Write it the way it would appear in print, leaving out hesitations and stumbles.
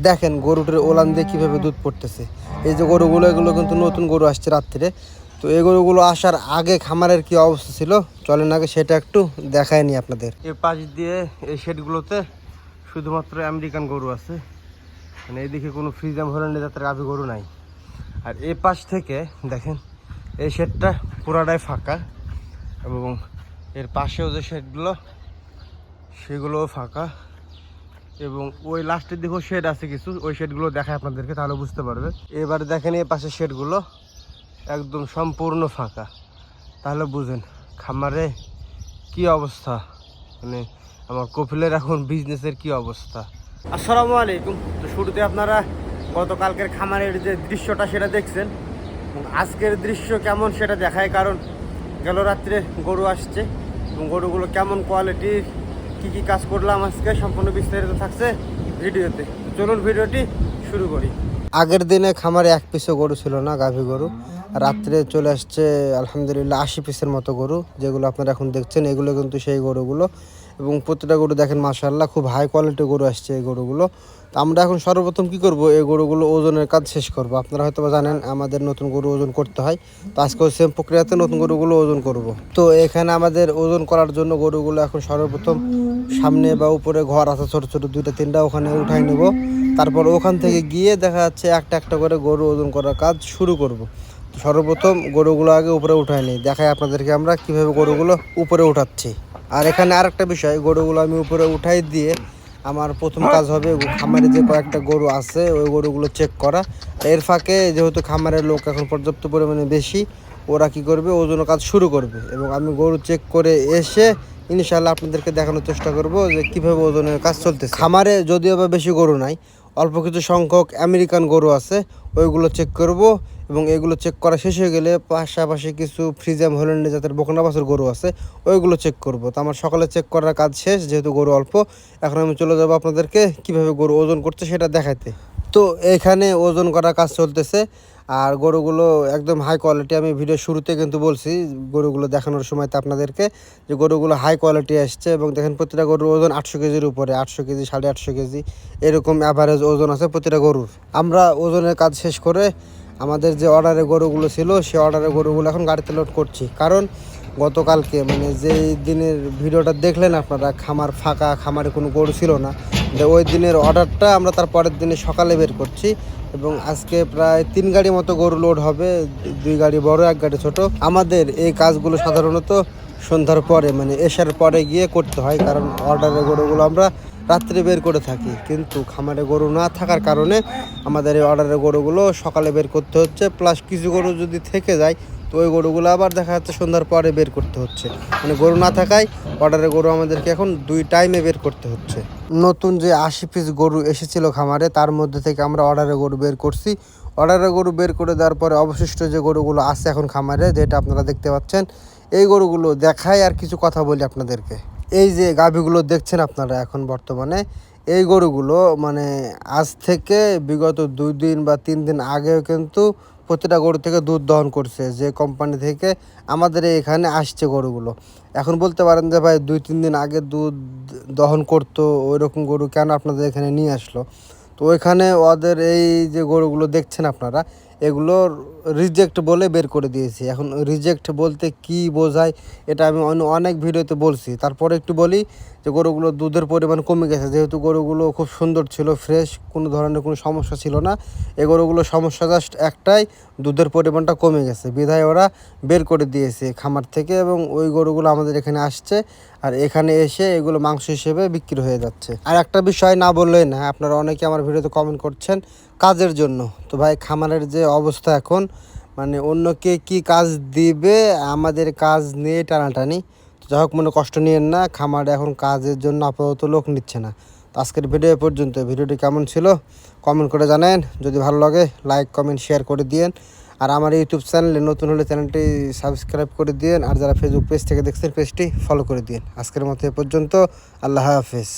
দেখেন গরুটার ওলান দিয়ে কীভাবে দুধ পড়তেছে। এই যে গরুগুলো, এগুলো কিন্তু নতুন গরু আসছে রাত্রে। তো এই গরুগুলো আসার আগে খামারের কি অবস্থা ছিল চলেন আগে সেটা একটু দেখায় নি আপনাদের। এই পাশ দিয়ে এই শেডগুলোতে শুধুমাত্র আমেরিকান গরু আছে, মানে এইদিকে কোনো ফ্রিজিয়ান হল্যান্ড জাতের গাভী গরু নাই। আর এই পাশ থেকে দেখেন এই শেডটা পুরাটাই ফাঁকা, এবং এর পাশেও যে শেডগুলো সেগুলোও ফাঁকা, এবং ওই লাস্টের দিকেও শেড আছে কিছু, ওই শেডগুলো দেখায় আপনাদেরকে, তাহলে বুঝতে পারবে। এবারে দেখেন এই পাশের শেডগুলো একদম সম্পূর্ণ ফাঁকা, তাহলে বুঝেন খামারে কি অবস্থা, মানে আমার কপিলের এখন বিজনেসের কি অবস্থা। আসসালামু আলাইকুম। তো শুরুতে আপনারা গতকালকের খামারের যে দৃশ্যটা সেটা দেখছেন, এবং আজকের দৃশ্য কেমন সেটা দেখায়, কারণ গেল রাত্রে গরু আসছে এবং গরুগুলো কেমন কোয়ালিটির, কি কি কাজ করলাম আজকে সম্পূর্ণ বিস্তারিত থাকছে ভিডিওতে। চলুন ভিডিওটি শুরু করি। আগের দিনে খামারে এক পিসও গরু ছিল না, গাভী গরু। রাত্রে চলে আসছে আলহামদুলিল্লাহ 80 পিসের মতো গরু, যেগুলো আপনারা এখন দেখছেন এগুলো কিন্তু সেই গরুগুলো। এবং প্রতিটা গরু দেখেন মাশাআল্লাহ খুব হাই কোয়ালিটির গরু আসছে এই গরুগুলো। তো আমরা এখন সর্বপ্রথম কি করব, এই গরুগুলো ওজনের কাজ শেষ করব। আপনারা হয়তো জানেন আমাদের নতুন গরু ওজন করতে হয়, তো আজকেও সেম প্রক্রিয়াতে নতুন গরুগুলো ওজন করব। তো এখানে আমাদের ওজন করার জন্য গরুগুলো এখন সর্বপ্রথম সামনে বা উপরে ঘর আছে ছোটো ছোটো 2-3টা, ওখানে উঠাই নেব। তারপর ওখান থেকে গিয়ে দেখা যাচ্ছে একটা একটা করে গরু ওজন করার কাজ শুরু করব। সর্বপ্রথম গরুগুলো আগে উপরে উঠাই নিই, দেখাই আপনাদেরকে আমরা কিভাবে গরুগুলো উপরে উঠাচ্ছি। আর এখানে আরেকটা বিষয়, গরুগুলো আমি উপরে উঠাই দিয়ে আমার প্রথম কাজ হবে খামারে যে কয়েকটা গরু আছে ওই গরুগুলো চেক করা। এর ফাঁকে যেহেতু খামারের লোক এখন পর্যাপ্ত পরিমাণে বেশি, ওরা কি করবে ওজনের কাজ শুরু করবে, এবং আমি গরু চেক করে এসে ইনশাআল্লাহ আপনাদেরকে দেখানোর চেষ্টা করব যে কীভাবে ওজনের কাজ চলতেছে। খামারে যদিও বা বেশি গরু নাই, অল্প কিছু সংখ্যক আমেরিকান গরু আছে, ওইগুলো চেক করব। এবং এগুলো চেক করা শেষ হয়ে গেলে পাশাপাশি কিছু ফ্রিজিয়ান হল্যান্ড জাতের বকনা বাছুর গরু আছে, ওইগুলো চেক করব। তো আমার সকালে চেক করার কাজ শেষ, যেহেতু গরু অল্প। এখন আমি চলে যাব আপনাদেরকে কিভাবে গরু ওজন করতে সেটা দেখাতে। তো এখানে ওজন করার কাজ চলতেছে, আর গরুগুলো একদম হাই কোয়ালিটি। আমি ভিডিও শুরুতে কিন্তু বলছি গরুগুলো দেখানোর সময় তো আপনাদেরকে, যে গরুগুলো হাই কোয়ালিটি আসছে। এবং দেখেন প্রতিটা গরুর ওজন 800 কেজির উপরে, 800 কেজি 850 কেজি এরকম অ্যাভারেজ ওজন আছে প্রতিটা গরুর। আমরা ওজনের কাজ শেষ করে আমাদের যে অর্ডারের গরুগুলো ছিল সেই অর্ডারের গরুগুলো এখন গাড়িতে লোড করছি। কারণ গতকালকে মানে যেই দিনের ভিডিওটা দেখলেন আপনারা, খামার ফাঁকা, খামারে কোনো গরু ছিল না, ওই দিনের অর্ডারটা আমরা তার পরের দিনে সকালে বের করছি। এবং আজকে প্রায় 3 গাড়ি মতো গরু লোড হবে, 2 গাড়ি বড় 1 গাড়ি ছোট। আমাদের এই কাজগুলো সাধারণত সন্ধ্যার পরে মানে এশার পরে গিয়ে করতে হয়, কারণ অর্ডারের গরুগুলো আমরা রাত্রে বের করে থাকি, কিন্তু খামারে গরু না থাকার কারণে আমাদের এই অর্ডারের গরুগুলো সকালে বের করতে হচ্ছে। প্লাস কিছু গরু যদি থেকে যায় তো ওই গরুগুলো আবার দেখা যাচ্ছে সন্ধ্যার পরে বের করতে হচ্ছে, মানে গরু না থাকায় অর্ডারের গরু আমাদেরকে এখন 2 টাইমে বের করতে হচ্ছে। নতুন যে 80 পিস গরু এসেছিল খামারে, তার মধ্যে থেকে আমরা অর্ডারের গরু বের করছি। অর্ডারের গরু বের করে দেওয়ার পরে অবশিষ্ট যে গরুগুলো আছে এখন খামারে, যেটা আপনারা দেখতে পাচ্ছেন, এই গরুগুলো দেখায় আর কিছু কথা বলি আপনাদেরকে। এই যে গাভীগুলো দেখছেন আপনারা এখন বর্তমানে, এই গরুগুলো মানে আজ থেকে বিগত 2 দিন বা 3 দিন আগেও কিন্তু প্রতিটা গরু থেকে দুধ দহন করছে, যে কোম্পানি থেকে আমাদের এখানে আসছে গরুগুলো। এখন বলতে পারেন যে ভাই 2-3 দিন আগে দুধ দহন করতো, ওই রকম গরু কেন আপনাদের এখানে নিয়ে আসলো? তো ওইখানে ওদের এই যে গরুগুলো দেখছেন আপনারা, এগুলোর রিজেক্ট বলে বের করে দিয়েছি। এখন রিজেক্ট বলতে কি বোঝায় এটা আমি অনেক ভিডিওতে বলছি, তারপরে একটু বলি যে গরুগুলো দুধের পরিমাণ কমে গেছে। যেহেতু গরুগুলো খুব সুন্দর ছিল, ফ্রেশ, কোনো ধরনের কোনো সমস্যা ছিল না। এই গরুগুলো সমস্যা জাস্ট একটাই, দুধের পরিমাণটা কমে গেছে, বিধায় ওরা বের করে দিয়েছে খামার থেকে, এবং ওই গরুগুলো আমাদের এখানে আসছে। আর এখানে এসে এগুলো মাংস হিসেবে বিক্রি হয়ে যাচ্ছে। আর একটা বিষয় না বললেই না, আপনারা অনেকে আমার ভিডিওতে কমেন্ট করছেন কাজের জন্য। তো ভাই খামারের যে অবস্থা এখন, মানে অন্যকে কি কাজ দিবে, আমাদের কাজ নিয়ে টানাটানি। তো যাই হোক, মনে কষ্ট নিয়েন না, খামারে এখন কাজের জন্য আপাতত লোক নিচ্ছে না। তো আজকের ভিডিও এ পর্যন্ত। ভিডিওটি কেমন ছিল কমেন্ট করে জানান, যদি ভালো লাগে লাইক কমেন্ট শেয়ার করে দিয়েন। আর আমার ইউটিউব চ্যানেলে নতুন হলে চ্যানেলটি সাবস্ক্রাইব করে দিয়েন, আর যারা ফেসবুক পেজ থেকে দেখছেন পেজটি ফলো করে দিন। আজকের মতো এ পর্যন্ত, আল্লাহ হাফেজ।